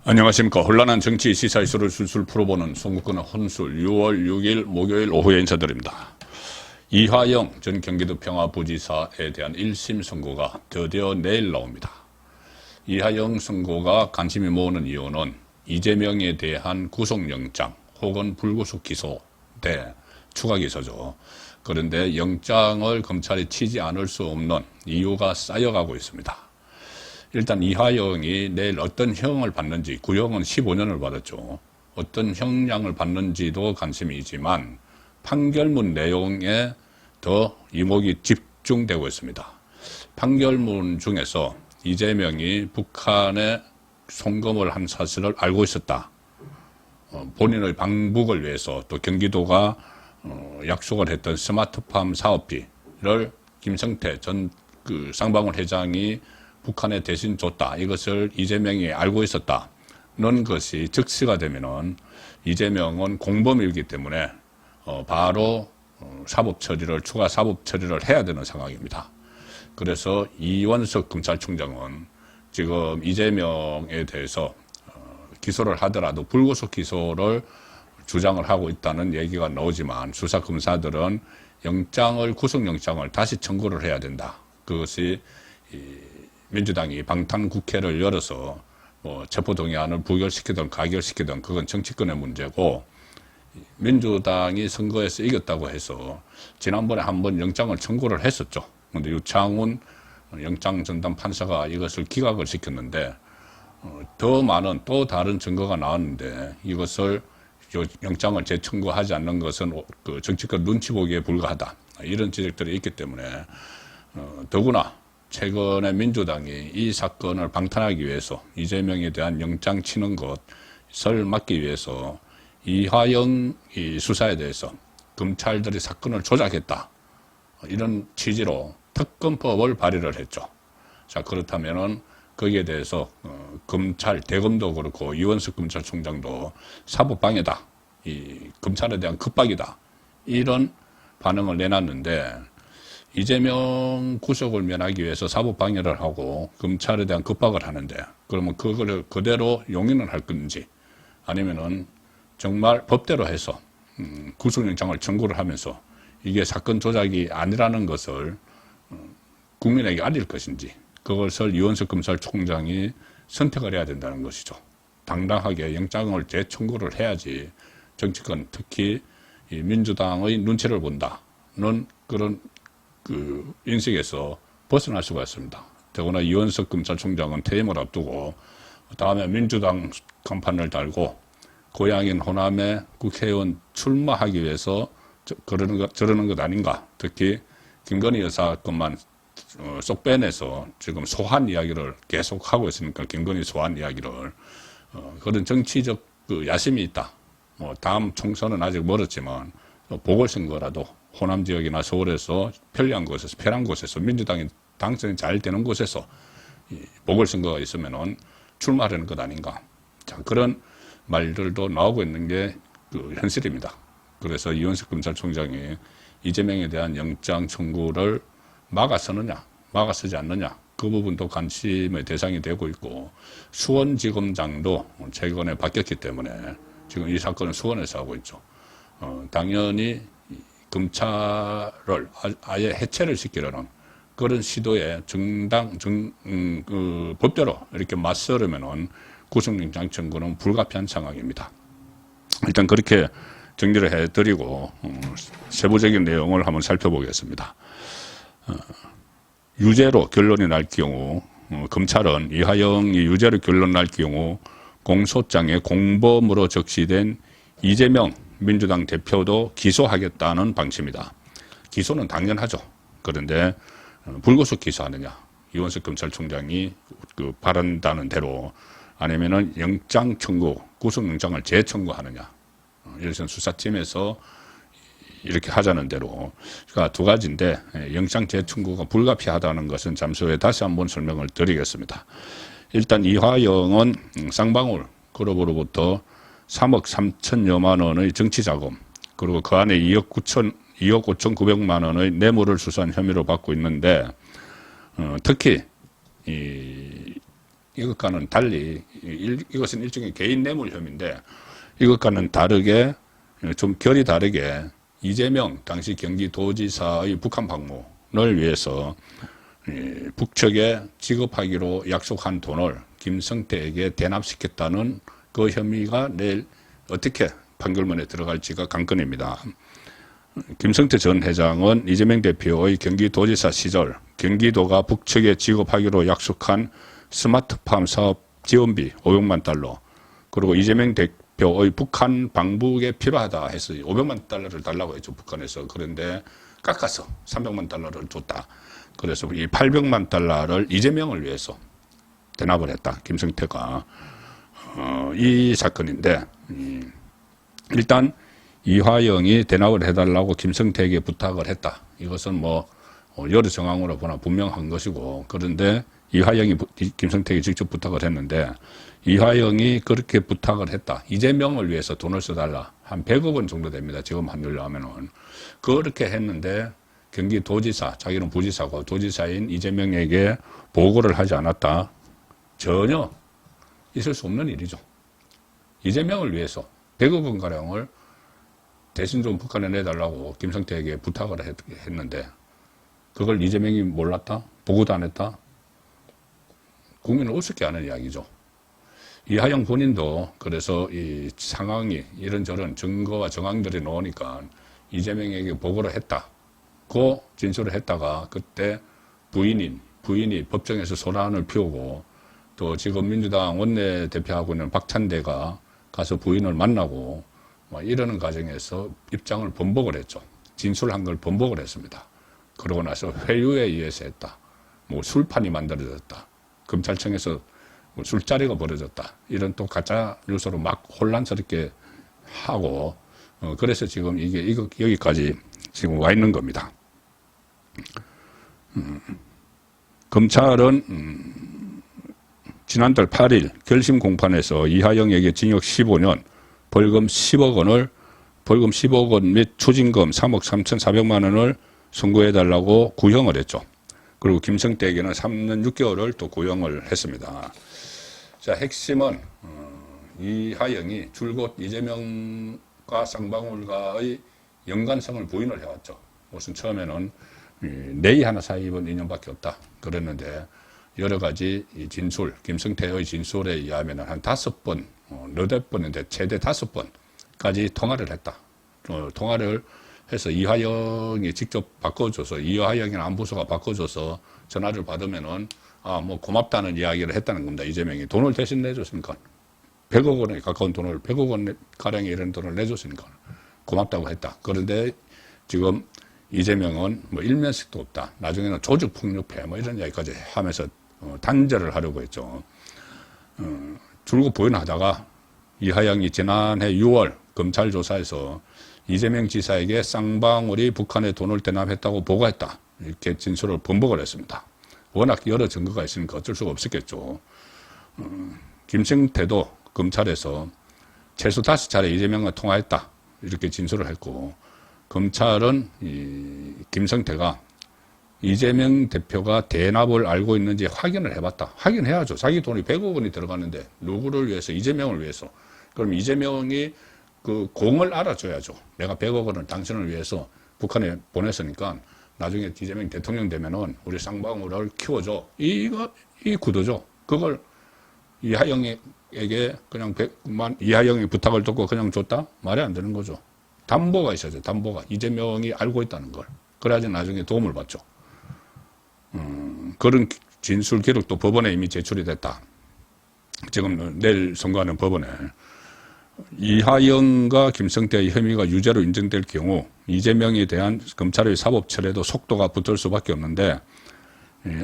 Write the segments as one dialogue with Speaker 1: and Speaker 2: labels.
Speaker 1: 안녕하십니까. 혼란한 정치 시사 이슈를 술술 풀어보는 송국근의 혼술 6월 6일 목요일 오후에 인사드립니다. 이화영 전 경기도 평화부지사에 대한 1심 선고가 드디어 내일 나옵니다. 이화영 선고가 관심이 모으는 이유는 이재명에 대한 구속영장 혹은 불구속 기소 대 추가 기소죠. 그런데 영장을 검찰이 치지 않을 수 없는 이유가 쌓여가고 있습니다. 일단 이화영이 내일 어떤 형을 받는지, 구형은 15년을 받았죠. 어떤 형량을 받는지도 관심이지만 판결문 내용에 더 이목이 집중되고 있습니다. 판결문 중에서 이재명이 북한에 송금을 한 사실을 알고 있었다. 본인의 방북을 위해서 또 경기도가 약속을 했던 스마트팜 사업비를 김성태 전 쌍방울 회장이 북한에 대신 줬다. 이것을 이재명이 알고 있었다는 것이 즉시가 되면은 이재명은 공범이기 때문에 바로 추가 사법 처리를 해야 되는 상황입니다. 그래서 이원석 검찰총장은 지금 이재명에 대해서 기소를 하더라도 불구속 기소를 주장을 하고 있다는 얘기가 나오지만 수사검사들은 구속영장을 다시 청구를 해야 된다. 그것이 민주당이 방탄국회를 열어서 체포동의안을 부결시키든 가결시키든 그건 정치권의 문제고, 민주당이 선거에서 이겼다고 해서 지난번에 한번 영장을 청구를 했었죠. 그런데 유창훈 영장전담 판사가 이것을 기각을 시켰는데 더 많은 또 다른 증거가 나왔는데 이것을 영장을 재청구하지 않는 것은 정치권 눈치 보기에 불과하다. 이런 지적들이 있기 때문에 더구나 최근에 민주당이 이 사건을 방탄하기 위해서 이재명에 대한 영장 치는 것을 막기 위해서 이화영 수사에 대해서 검찰들이 사건을 조작했다. 이런 취지로 특검법을 발의를 했죠. 자, 그렇다면은 거기에 대해서 검찰 대검도 그렇고 이원석 검찰총장도 사법방해다. 이 검찰에 대한 급박이다. 이런 반응을 내놨는데 이재명 구속을 면하기 위해서 사법방해를 하고 검찰에 대한 급박을 하는데 그러면 그걸 그대로 용인을 할 건지 아니면은 정말 법대로 해서 구속영장을 청구를 하면서 이게 사건 조작이 아니라는 것을 국민에게 알릴 것인지 그것을 이원석 검찰총장이 선택을 해야 된다는 것이죠. 당당하게 영장을 재청구를 해야지 정치권 특히 이 민주당의 눈치를 본다는 그런 인식에서 벗어날 수가 있습니다. 더구나 이원석 검찰총장은 퇴임을 앞두고 다음에 민주당 간판을 달고 고향인 호남에 국회의원 출마하기 위해서 저러는 것 아닌가. 특히 김건희 여사 것만 쏙 빼내서 지금 소환 이야기를 계속 하고 있으니까 김건희 소환 이야기를 그런 정치적 야심이 있다. 다음 총선은 아직 멀었지만 보궐선거라도 호남 지역이나 서울에서 편한 곳에서 민주당이 당선이 잘 되는 곳에서 보궐선거가 있으면은 출마하려는 것 아닌가. 자, 그런 말들도 나오고 있는 게 현실입니다. 그래서 이원석 검찰총장이 이재명에 대한 영장 청구를 막아서느냐, 막아서지 않느냐, 그 부분도 관심의 대상이 되고 있고, 수원지검장도 최근에 바뀌었기 때문에 지금 이 사건은 수원에서 하고 있죠. 당연히 검찰을 아예 해체를 시키려는 그런 시도에 법대로 이렇게 맞서려면은 구속영장 청구는 불가피한 상황입니다. 일단 그렇게 정리를 해드리고 세부적인 내용을 한번 살펴보겠습니다. 유죄로 결론이 날 경우 검찰은 이화영이 유죄로 결론 날 경우 공소장에 공범으로 적시된 이재명 민주당 대표도 기소하겠다는 방침이다. 기소는 당연하죠. 그런데 불구속 기소하느냐, 이원석 검찰총장이 바란다는 대로 아니면은 영장 청구, 구속영장을 재청구하느냐, 일선 수사팀에서 이렇게 하자는 대로, 그러니까 두 가지인데 영장 재청구가 불가피하다는 것은 잠시 후에 다시 한번 설명을 드리겠습니다. 일단 이화영은 쌍방울 그룹으로부터 3억 3천여만 원의 정치자금, 그리고 그 안에 2억 5천9백만 원의 뇌물을 수수한 혐의로 받고 있는데, 특히 이것과는 달리 이것은 일종의 개인 뇌물 혐의인데 이것과는 다르게 좀 결이 다르게 이재명 당시 경기도지사의 북한 방문을 위해서 북측에 지급하기로 약속한 돈을 김성태에게 대납시켰다는 그 혐의가 내일 어떻게 판결문에 들어갈지가 관건입니다. 김성태 전 회장은 이재명 대표의 경기도지사 시절 경기도가 북측에 지급하기로 약속한 스마트팜 사업 지원비 500만 달러 그리고 이재명 대표의 북한 방북에 필요하다 해서 500만 달러를 달라고 했죠. 북한에서. 그런데 깎아서 300만 달러를 줬다. 그래서 이 800만 달러를 이재명을 위해서 대납을 했다. 김성태가. 이 사건인데 일단 이화영이 대납을 해달라고 김성태에게 부탁을 했다. 이것은 뭐 여러 정황으로 보나 분명한 것이고 그런데 이화영이 김성태에게 직접 부탁을 했는데 이화영이 그렇게 부탁을 했다. 이재명을 위해서 돈을 써달라. 한 100억 원 정도 됩니다. 지금 환율로 하면은. 그렇게 했는데 경기도지사, 자기는 부지사고 도지사인 이재명에게 보고를 하지 않았다. 전혀 있을 수 없는 일이죠. 이재명을 위해서 100억 원가량을 대신 좀 북한에 내달라고 김성태에게 부탁을 했는데 그걸 이재명이 몰랐다? 보고도 안 했다? 국민을 우습게 하는 이야기죠. 이하영 본인도 그래서 이 상황이 이런저런 증거와 정황들이 나오니까 이재명에게 보고를 했다고 진술을 했다가 그때 부인이 법정에서 소란을 피우고 또 지금 민주당 원내대표하고 있는 박찬대가 가서 부인을 만나고 이러는 과정에서 입장을 번복을 했죠. 진술한 걸 번복을 했습니다. 그러고 나서 회유에 의해서 했다. 뭐 술판이 만들어졌다. 검찰청에서 뭐 술자리가 벌어졌다. 이런 또 가짜 뉴스로 막 혼란스럽게 하고 그래서 지금 이게 여기까지 지금 와 있는 겁니다. 검찰은 지난달 8일 결심 공판에서 이하영에게 징역 15년, 벌금 10억 원 및 추징금 3억 3,400만 원을 선고해달라고 구형을 했죠. 그리고 김성태에게는 3년 6개월을 또 구형을 했습니다. 자, 핵심은 이하영이 줄곧 이재명과 쌍방울과의 연관성을 부인을 해왔죠. 무슨 처음에는 내이 하나 사입은 인연밖에 없다 그랬는데 여러 가지 진술, 김성태의 진술에 의하면 한 5번, 너댓 번인데 최대 5번까지 통화를 했다. 통화를 해서 이화영이 직접 바꿔줘서 이화영이나 안부소가 바꿔줘서 전화를 받으면은 뭐 고맙다는 이야기를 했다는 겁니다. 이재명이 돈을 대신 내줬으니까 100억 원에 가까운 돈을 100억 원 가량의 이런 돈을 내줬으니까 고맙다고 했다. 그런데 지금 이재명은 뭐 일면식도 없다. 나중에는 조직 폭력배 뭐 이런 이야기까지 하면서 단절을 하려고 했죠. 줄곧 부인하다가 이하영이 지난해 6월 검찰 조사에서 이재명 지사에게 쌍방울이 북한에 돈을 대납했다고 보고했다. 이렇게 진술을 번복을 했습니다. 워낙 여러 증거가 있으니까 어쩔 수가 없었겠죠. 김성태도 검찰에서 최소 5차례 이재명과 통화했다. 이렇게 진술을 했고 검찰은 김성태가 이재명 대표가 대납을 알고 있는지 확인을 해봤다. 확인해야죠. 자기 돈이 100억 원이 들어가는데 누구를 위해서? 이재명을 위해서. 그럼 이재명이 그 공을 알아줘야죠. 내가 100억 원을 당신을 위해서 북한에 보냈으니까 나중에 이재명 대통령 되면은 우리 쌍방울을 키워줘. 이 구도죠. 그걸 이하영에게 그냥 이하영이 부탁을 듣고 그냥 줬다? 말이 안 되는 거죠. 담보가 있어야죠. 담보가. 이재명이 알고 있다는 걸. 그래야지 나중에 도움을 받죠. 그런 진술 기록도 법원에 이미 제출이 됐다. 지금 내일 선고하는 법원에. 이하영과 김성태의 혐의가 유죄로 인정될 경우 이재명에 대한 검찰의 사법 처리에도 속도가 붙을 수밖에 없는데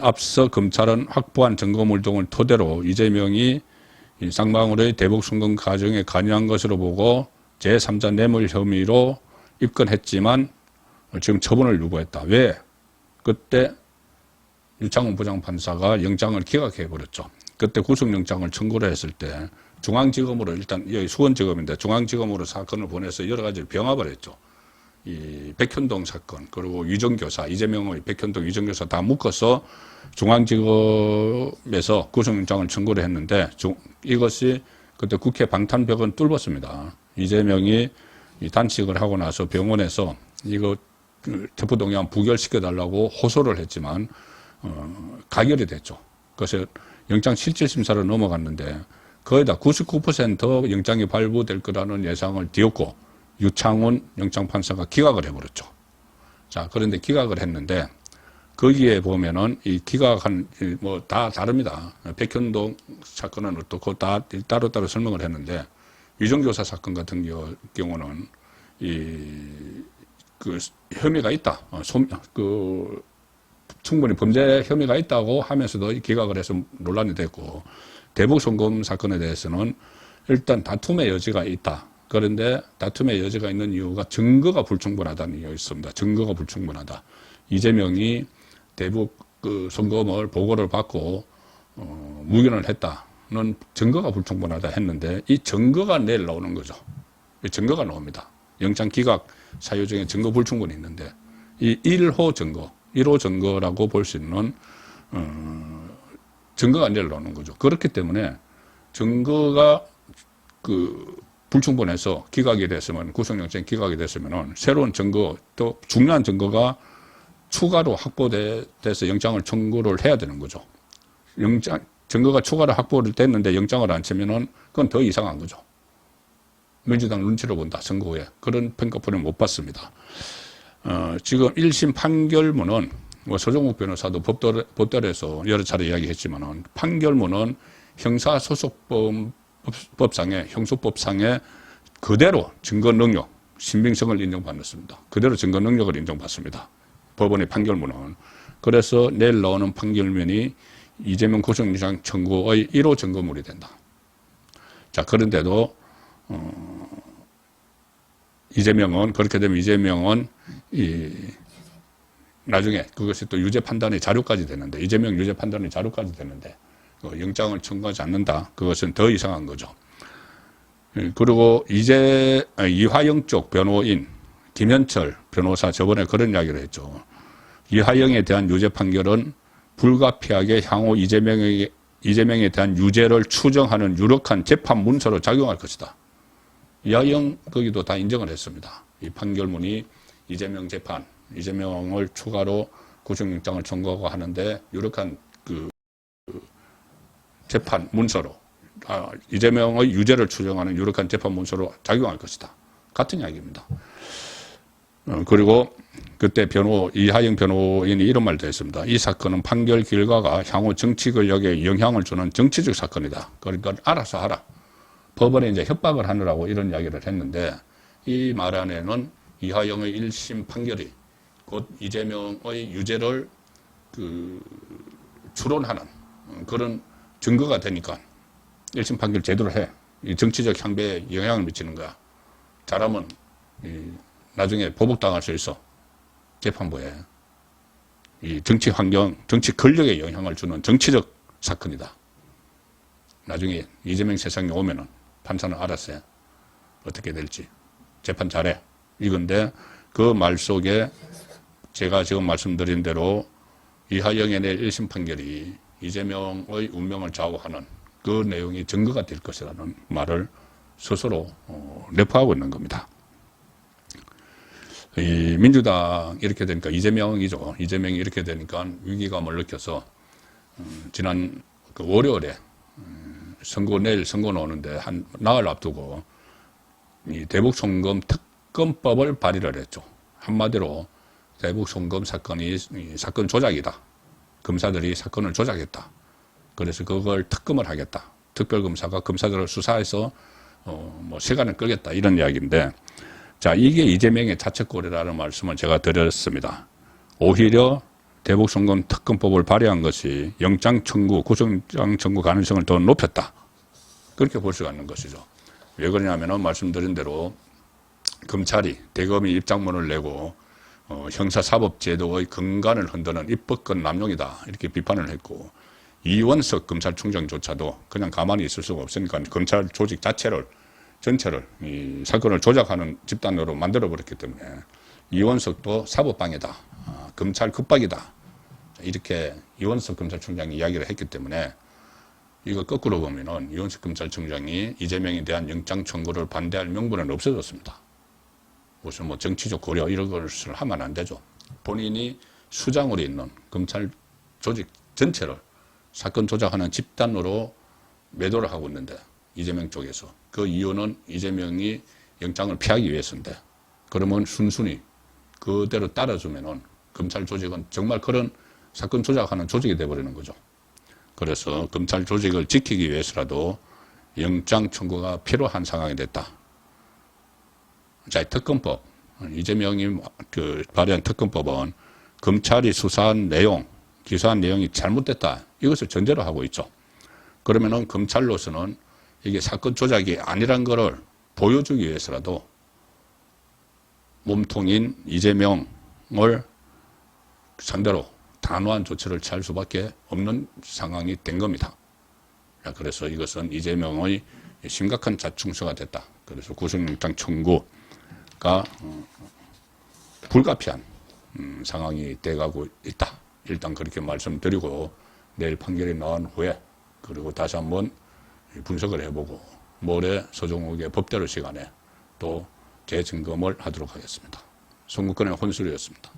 Speaker 1: 앞서 검찰은 확보한 증거물 등을 토대로 이재명이 쌍방울의 대북 송금 과정에 관여한 것으로 보고 제3자 뇌물 혐의로 입건했지만 지금 처분을 유보했다. 왜? 그때 유창훈 부장판사가 영장을 기각해버렸죠. 그때 구속영장을 청구를 했을 때 중앙지검으로 일단 여기 수원지검인데 중앙지검으로 사건을 보내서 여러 가지를 병합을 했죠. 이 백현동 사건, 그리고 위정교사, 이재명의 백현동 위정교사 다 묶어서 중앙지검에서 구속영장을 청구를 했는데 이것이 그때 국회 방탄벽은 뚫었습니다. 이재명이 단식을 하고 나서 병원에서 이거 체포동의안 부결시켜달라고 호소를 했지만 가결이 됐죠. 그래서 영장실질심사로 넘어갔는데 거의 다 99% 영장이 발부될 거라는 예상을 띄웠고 유창훈 영장판사가 기각을 해버렸죠. 자, 그런데 기각을 했는데 거기에 보면은 이 기각한 뭐 다 다릅니다. 백현동 사건은 어떻고 다 따로따로 설명을 했는데 위정교사 사건 같은 경우는 그 혐의가 있다. 충분히 범죄 혐의가 있다고 하면서도 기각을 해서 논란이 됐고 대북송금 사건에 대해서는 일단 다툼의 여지가 있다. 그런데 다툼의 여지가 있는 이유가 증거가 불충분하다는 이유가 있습니다. 증거가 불충분하다. 이재명이 대북 그 송금을 보고를 받고 무견을 했다는 증거가 불충분하다 했는데 이 증거가 내일 나오는 거죠. 이 증거가 나옵니다. 영장 기각 사유 중에 증거 불충분이 있는데 이 1호 증거, 1호 증거라고 볼 수 있는 증거가 내일 나오는 거죠. 그렇기 때문에 증거가 그 불충분해서 기각이 됐으면 구속영장이 기각이 됐으면 새로운 증거 또 중요한 증거가 추가로 확보돼서 영장을 청구를 해야 되는 거죠. 증거가 추가로 확보를 됐는데 영장을 안 치면은 그건 더 이상한 거죠. 민주당 눈치를 본다, 선거 후에. 그런 평가표는 못 받습니다. 지금 1심 판결문은, 뭐 서정욱 변호사도 법대로에서 여러 차례 이야기했지만은, 판결문은 형사소송법상의, 형소법상의 그대로 증거 능력, 신빙성을 인정받습니다. 그대로 증거 능력을 인정받습니다. 법원의 판결문은. 그래서 내일 나오는 판결문이 이재명 구속영장 청구의 1호 증거물이 된다. 자, 그런데도 이재명은 그렇게 되면 이재명은 나중에 그것이 또 유죄 판단의 자료까지 되는데 이재명 유죄 판단의 자료까지 되는데 영장을 청구하지 않는다. 그것은 더 이상한 거죠. 그리고 이화영 쪽 변호인 김현철 변호사 저번에 그런 이야기를 했죠. 이화영에 대한 유죄 판결은 불가피하게 향후 이재명에 대한 유죄를 추정하는 유력한 재판 문서로 작용할 것이다. 이화영 거기도 다 인정을 했습니다. 이 판결문이 이재명 재판, 이재명을 추가로 구속영장을 청구하고 하는데 유력한 그 재판 문서로 이재명의 유죄를 추정하는 유력한 재판 문서로 작용할 것이다. 같은 이야기입니다. 그리고 그때 이하영 변호인이 이런 말도 했습니다. 이 사건은 판결 결과가 향후 정치 권력에 영향을 주는 정치적 사건이다. 그러니까 알아서 하라. 법원에 이제 협박을 하느라고 이런 이야기를 했는데 이 말 안에는 이하영의 1심 판결이 곧 이재명의 유죄를 추론하는 그런 증거가 되니까 1심 판결 제대로 해. 이 정치적 향배에 영향을 미치는 거야. 잘하면 나중에 보복당할 수 있어. 재판부에. 이 정치 환경, 정치 권력에 영향을 주는 정치적 사건이다. 나중에 이재명 세상에 오면은 판사는 알았어요. 어떻게 될지. 재판 잘해. 이건데 그 말 속에 제가 지금 말씀드린 대로 이하영의 낼 1심 판결이 이재명의 운명을 좌우하는 그 내용이 증거가 될 것이라는 말을 스스로 내포하고 있는 겁니다. 이 민주당 이렇게 되니까 이재명이죠. 이재명이 이렇게 되니까 위기감을 느껴서 지난 그 월요일에 내일 선거 나오는데 한 나흘 앞두고 이 대북송금 특검법을 발의를 했죠. 한마디로 대북송금 사건이 사건 조작이다. 검사들이 사건을 조작했다. 그래서 그걸 특검을 하겠다. 특별검사가 검사들을 수사해서 뭐 시간을 끌겠다 이런 이야기인데, 자, 이게 이재명의 자책골이라는 말씀을 제가 드렸습니다. 오히려 대북송금 특검법을 발의한 것이 영장 청구, 구속영장 청구 가능성을 더 높였다. 그렇게 볼 수가 있는 것이죠. 왜 그러냐면은 말씀드린 대로 검찰이 대검이 입장문을 내고 형사사법제도의 근간을 흔드는 입법권 남용이다 이렇게 비판을 했고, 이원석 검찰총장조차도 그냥 가만히 있을 수가 없으니까 검찰 조직 전체를 이 사건을 조작하는 집단으로 만들어 버렸기 때문에 이원석도 사법방해다, 검찰 급박이다, 이렇게 이원석 검찰총장이 이야기를 했기 때문에 이거 거꾸로 보면은 이원석 검찰총장이 이재명에 대한 영장 청구를 반대할 명분은 없어졌습니다. 무슨 뭐 정치적 고려 이런 것을 하면 안 되죠. 본인이 수장으로 있는 검찰 조직 전체를 사건 조작하는 집단으로 매도를 하고 있는데, 이재명 쪽에서 그 이유는 이재명이 영장을 피하기 위해서인데, 그러면 순순히 그대로 따라주면은 검찰 조직은 정말 그런 사건 조작하는 조직이 돼버리는 거죠. 그래서 검찰 조직을 지키기 위해서라도 영장 청구가 필요한 상황이 됐다. 자, 특검법, 이재명이 발의한 특검법은 검찰이 수사한 내용, 기소한 내용이 잘못됐다, 이것을 전제로 하고 있죠. 그러면은 검찰로서는 이게 사건 조작이 아니란 거를 보여주기 위해서라도 몸통인 이재명을 상대로 단호한 조치를 취할 수밖에 없는 상황이 된 겁니다. 그래서 이것은 이재명의 심각한 자충수가 됐다. 그래서 구속영장 청구가 불가피한 상황이 돼가고 있다. 일단 그렇게 말씀드리고, 내일 판결이 나온 후에 그리고 다시 한번 분석을 해보고 모레 서종욱의 법대로 시간에 또 재점검을 하도록 하겠습니다. 송국근의 혼술이었습니다.